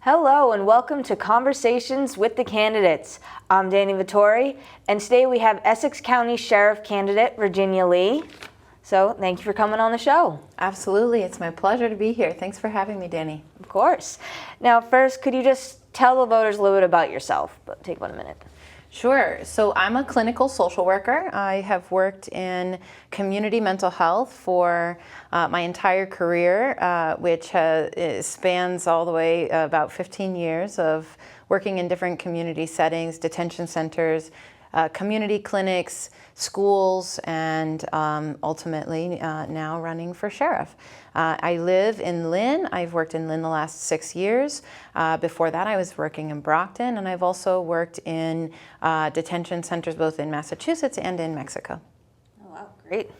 Hello and welcome to Conversations with the Candidates. I'm Danny Vittori, and today we have Essex County Sheriff candidate Virginia Leigh. So thank you for coming on the show. Absolutely, it's my pleasure to be here. Thanks for having me, Danny. Of course. Now first, could you just tell the voters a little bit about yourself? Take about a minute. Sure. So I'm a clinical social worker. I have worked in community mental health for my entire career, which spans all the way about 15 years of working in different community settings, detention centers, community clinics, schools, and ultimately now running for sheriff. I live in Lynn. I've worked in Lynn the last 6 years. Before that, I was working in Brockton, and I've also worked in detention centers both in Massachusetts and in Mexico. Oh, wow, great.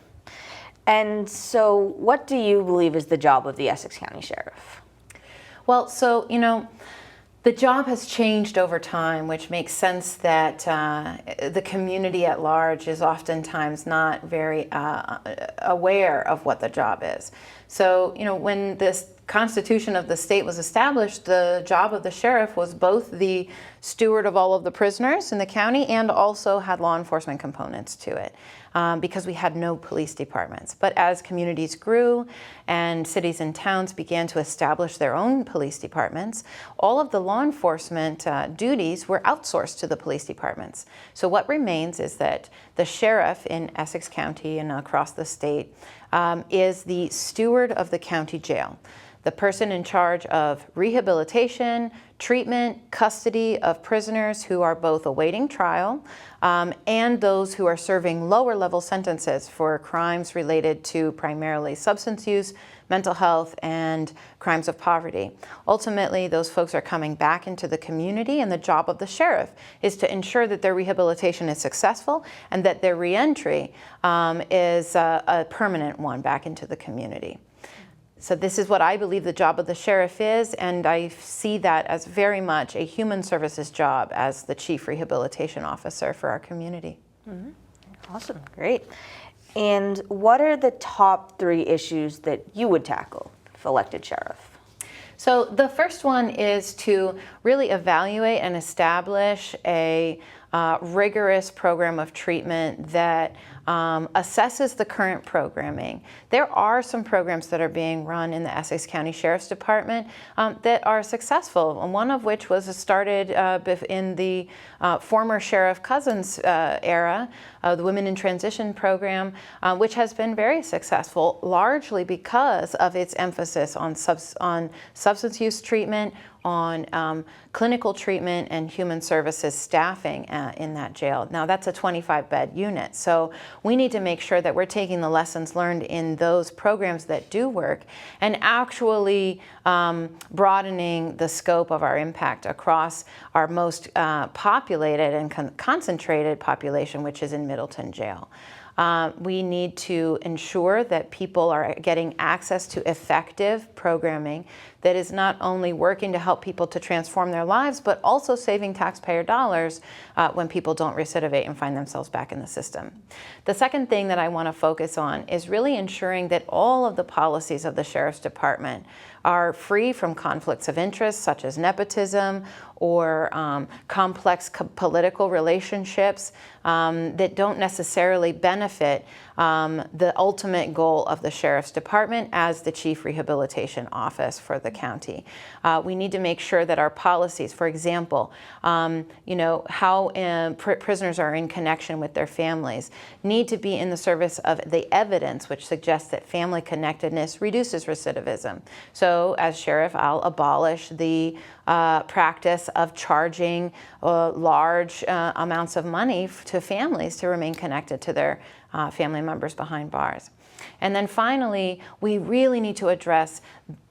And so what do you believe is the job of the Essex County Sheriff? Well, so, the job has changed over time, which makes sense that the community at large is oftentimes not very aware of what the job is. So, when this Constitution of the state was established, the job of the sheriff was both the steward of all of the prisoners in the county and also had law enforcement components to it. Because we had no police departments. But as communities grew and cities and towns began to establish their own police departments, all of the law enforcement duties were outsourced to the police departments. So what remains is that the sheriff in Essex County and across the state is the steward of the county jail, the person in charge of rehabilitation, treatment, custody of prisoners who are both awaiting trial and those who are serving lower level sentences for crimes related to primarily substance use, mental health, and crimes of poverty. Ultimately, those folks are coming back into the community, and the job of the sheriff is to ensure that their rehabilitation is successful and that their reentry is a permanent one back into the community. So this is what I believe the job of the sheriff is, and I see that as very much a human services job as the chief rehabilitation officer for our community. Mm-hmm. Awesome, great. And what are the top 3 issues that you would tackle if elected sheriff? So the first one is to really evaluate and establish a rigorous program of treatment that assesses the current programming. There are some programs that are being run in the Essex County Sheriff's Department that are successful, and one of which was started in the former Sheriff Cousins era, the Women in Transition program, which has been very successful, largely because of its emphasis on substance use treatment, on clinical treatment and human services staffing in that jail. Now that's a 25-bed unit, so we need to make sure that we're taking the lessons learned in those programs that do work and actually broadening the scope of our impact across our most populated and concentrated population, which is in Middleton Jail. We need to ensure that people are getting access to effective programming that is not only working to help people to transform their lives, but also saving taxpayer dollars when people don't recidivate and find themselves back in the system. The second thing that I want to focus on is really ensuring that all of the policies of the Sheriff's Department are free from conflicts of interest, such as nepotism or complex political relationships that don't necessarily benefit the ultimate goal of the Sheriff's Department as the Chief Rehabilitation Office for the county. We need to make sure that our policies, for example, how prisoners are in connection with their families, need to be in the service of the evidence which suggests that family connectedness reduces recidivism. So as sheriff, I'll abolish the practice of charging large amounts of money to families to remain connected to their family members behind bars. And then finally, we really need to address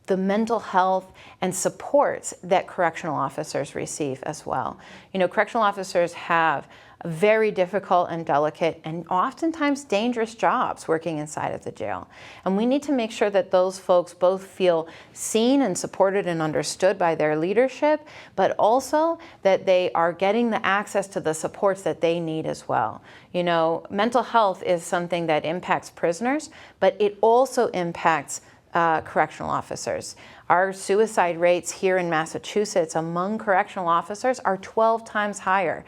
the mental health and supports that correctional officers receive as well. Correctional officers have very difficult and delicate and oftentimes dangerous jobs working inside of the jail. And we need to make sure that those folks both feel seen and supported and understood by their leadership, but also that they are getting the access to the supports that they need as well. Mental health is something that impacts prisoners, but it also impacts correctional officers. Our suicide rates here in Massachusetts among correctional officers are 12 times higher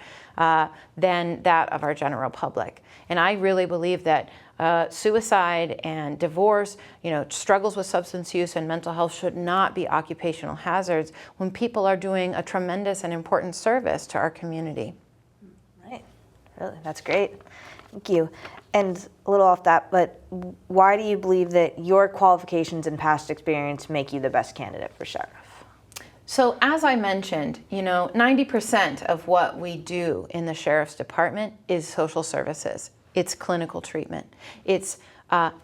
than that of our general public. And I really believe that suicide and divorce, struggles with substance use and mental health should not be occupational hazards when people are doing a tremendous and important service to our community. Right, really, that's great. Thank you. And a little off that, but why do you believe that your qualifications and past experience make you the best candidate for sheriff? So as I mentioned, 90% of what we do in the sheriff's department is social services. It's clinical treatment. It's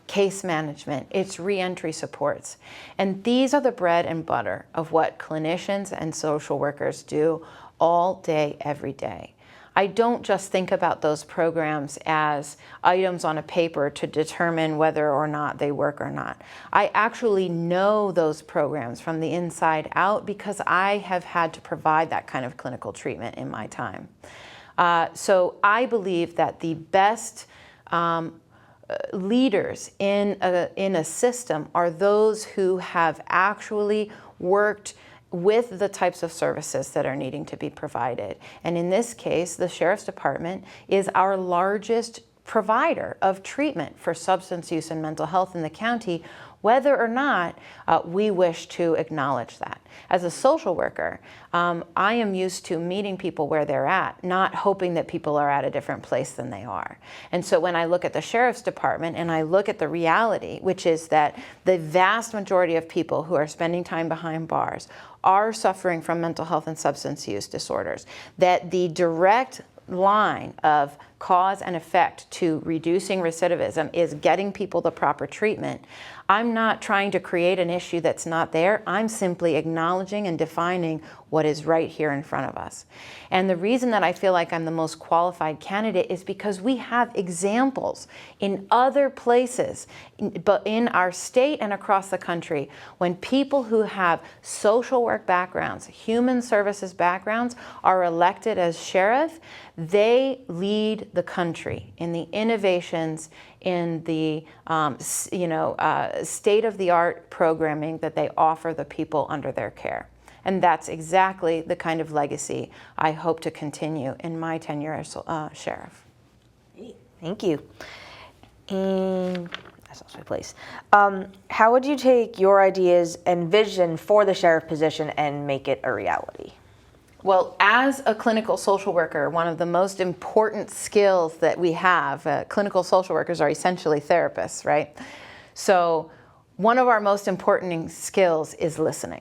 case management. It's reentry supports. And these are the bread and butter of what clinicians and social workers do all day, every day. I don't just think about those programs as items on a paper to determine whether or not they work or not. I actually know those programs from the inside out because I have had to provide that kind of clinical treatment in my time. So I believe that the best leaders in a system are those who have actually worked with the types of services that are needing to be provided. And in this case, the Sheriff's Department is our largest provider of treatment for substance use and mental health in the county, whether or not we wish to acknowledge that. As a social worker, I am used to meeting people where they're at, not hoping that people are at a different place than they are. And so when I look at the Sheriff's Department and I look at the reality, which is that the vast majority of people who are spending time behind bars are suffering from mental health and substance use disorders, that the direct line of cause and effect to reducing recidivism is getting people the proper treatment. I'm not trying to create an issue that's not there. I'm simply acknowledging and defining what is right here in front of us. And the reason that I feel like I'm the most qualified candidate is because we have examples in other places, but in our state and across the country, when people who have social work backgrounds, human services backgrounds, are elected as sheriff, they lead the country in the innovations, in the state-of-the-art programming that they offer the people under their care. And that's exactly the kind of legacy I hope to continue in my tenure as sheriff. Thank you. And that's also my place. How would you take your ideas and vision for the sheriff position and make it a reality? Well, as a clinical social worker, one of the most important skills that we have, clinical social workers are essentially therapists, right? So one of our most important skills is listening.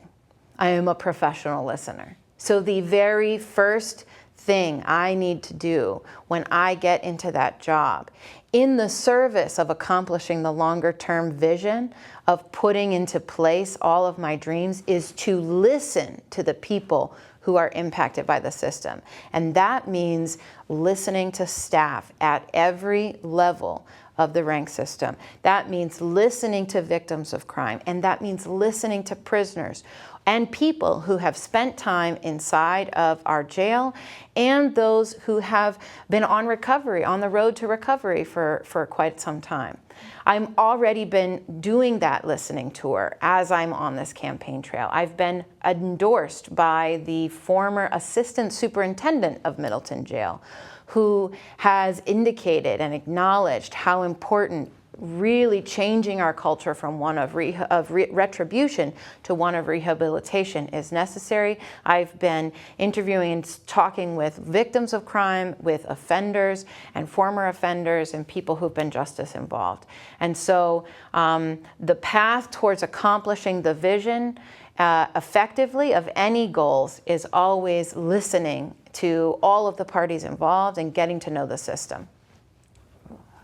I am a professional listener. So the very first thing I need to do when I get into that job, in the service of accomplishing the longer term vision of putting into place all of my dreams, is to listen to the people who are impacted by the system. And that means listening to staff at every level of the rank system. That means listening to victims of crime, and that means listening to prisoners and people who have spent time inside of our jail, and those who have been on the road to recovery for quite some time. I've already been doing that listening tour as I'm on this campaign trail. I've been endorsed by the former assistant superintendent of Middleton Jail, who has indicated and acknowledged how important really changing our culture from one of retribution to one of rehabilitation is necessary. I've been interviewing and talking with victims of crime, with offenders and former offenders and people who've been justice involved. And so the path towards accomplishing the vision effectively of any goals is always listening to all of the parties involved and getting to know the system.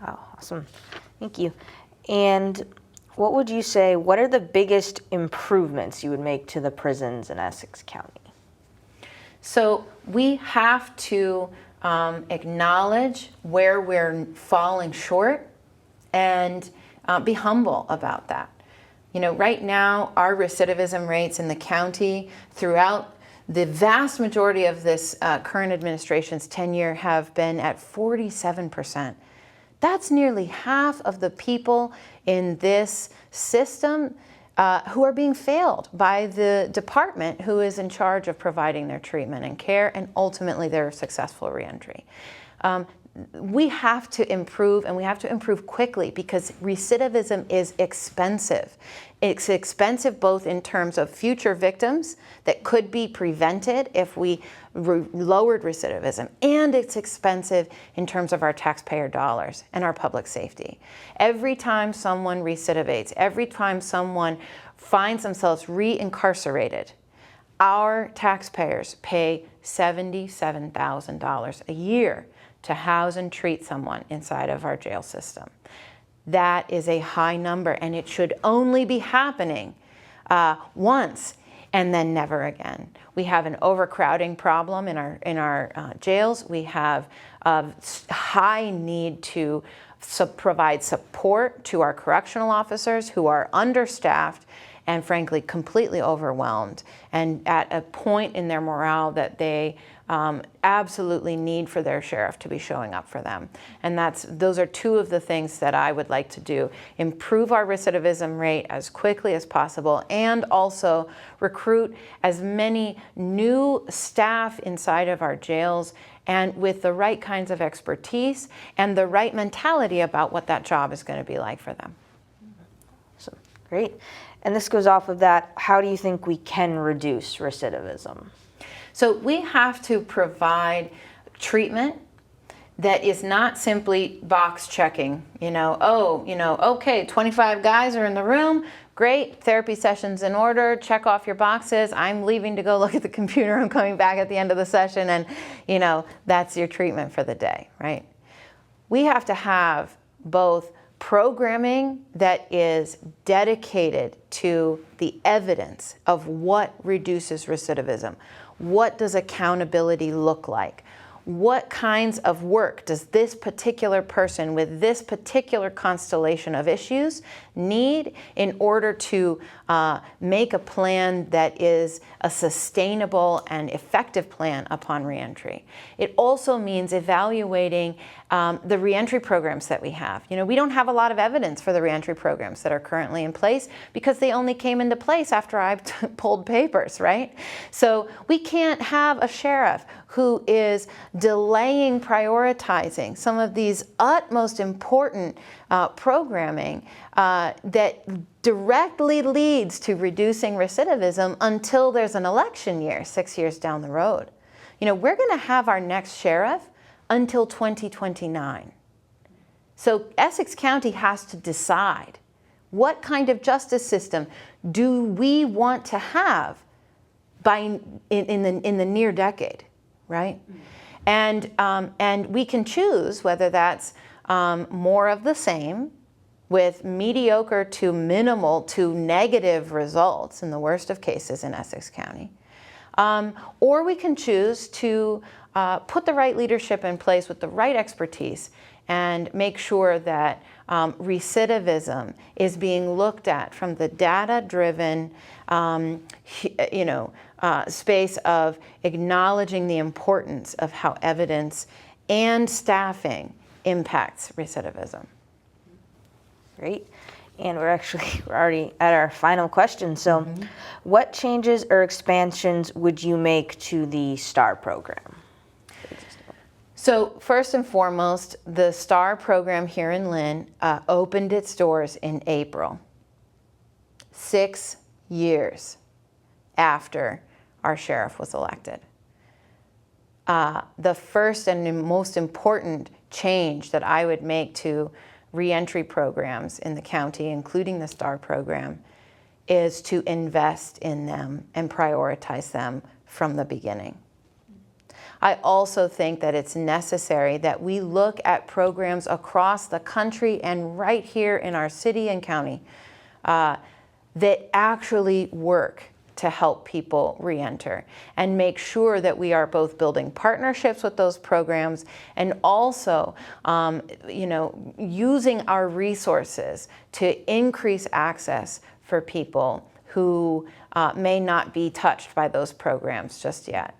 Wow, awesome. Thank you. And what would you say, what are the biggest improvements you would make to the prisons in Essex County? So we have to acknowledge where we're falling short and be humble about that. Right now, our recidivism rates in the county throughout the vast majority of this current administration's tenure have been at 47%. That's nearly half of the people in this system who are being failed by the department who is in charge of providing their treatment and care and ultimately their successful reentry. We have to improve, and we have to improve quickly, because recidivism is expensive. It's expensive both in terms of future victims that could be prevented if we lowered recidivism, and it's expensive in terms of our taxpayer dollars and our public safety. Every time someone recidivates, every time someone finds themselves re-incarcerated, our taxpayers pay $77,000 a year to house and treat someone inside of our jail system. That is a high number, and it should only be happening once and then never again. We have an overcrowding problem in our jails. We have a high need to provide support to our correctional officers who are understaffed and frankly completely overwhelmed and at a point in their morale that they absolutely need for their sheriff to be showing up for them. And those are two of the things that I would like to do. Improve our recidivism rate as quickly as possible, and also recruit as many new staff inside of our jails, and with the right kinds of expertise and the right mentality about what that job is going to be like for them. Awesome. Great. And this goes off of that. How do you think we can reduce recidivism? So we have to provide treatment that is not simply box checking, okay, 25 guys are in the room, great, therapy session's in order, check off your boxes, I'm leaving to go look at the computer, I'm coming back at the end of the session, and that's your treatment for the day, right? We have to have both programming that is dedicated to the evidence of what reduces recidivism. What does accountability look like? What kinds of work does this particular person with this particular constellation of issues need in order to make a plan that is a sustainable and effective plan upon reentry? It also means evaluating the reentry programs that we have. We don't have a lot of evidence for the reentry programs that are currently in place because they only came into place after I pulled papers, right? So we can't have a sheriff who is delaying prioritizing some of these utmost important programming that directly leads to reducing recidivism until there's an election year 6 years down the road. We're going to have our next sheriff until 2029. So Essex County has to decide, what kind of justice system do we want to have in the near decade, right? And we can choose whether that's more of the same with mediocre to minimal to negative results in the worst of cases in Essex County. Or we can choose to put the right leadership in place with the right expertise and make sure that recidivism is being looked at from the data-driven, space of acknowledging the importance of how evidence and staffing impacts recidivism. Great. And we're already at our final question. So what changes or expansions would you make to the STAR program? So first and foremost, the STAR program here in Lynn opened its doors in April, 6 years after our sheriff was elected. The first and most important change that I would make to reentry programs in the county, including the STAR program, is to invest in them and prioritize them from the beginning. I also think that it's necessary that we look at programs across the country and right here in our city and county that actually work to help people reenter, and make sure that we are both building partnerships with those programs and also using our resources to increase access for people who may not be touched by those programs just yet.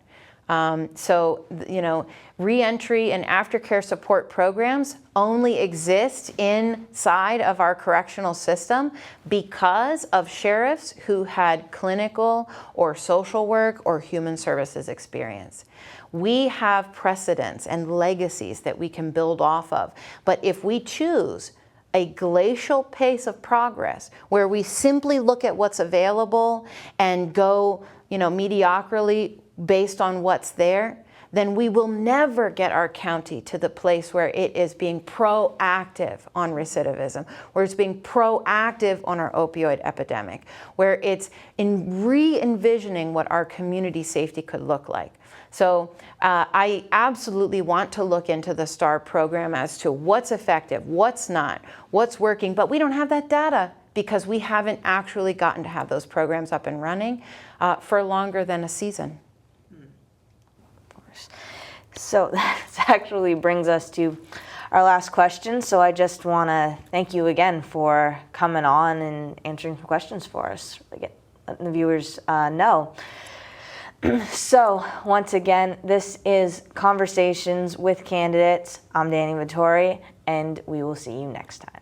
Reentry and aftercare support programs only exist inside of our correctional system because of sheriffs who had clinical or social work or human services experience. We have precedents and legacies that we can build off of, but if we choose a glacial pace of progress where we simply look at what's available and go, mediocrely based on what's there, then we will never get our county to the place where it is being proactive on recidivism, where it's being proactive on our opioid epidemic, where it's re-envisioning what our community safety could look like. So I absolutely want to look into the STAR program as to what's effective, what's not, what's working, but we don't have that data because we haven't actually gotten to have those programs up and running for longer than a season. So that actually brings us to our last question. So I just want to thank you again for coming on and answering some questions for us, letting the viewers know. So once again, this is Conversations with Candidates. I'm Danny Vittori, and we will see you next time.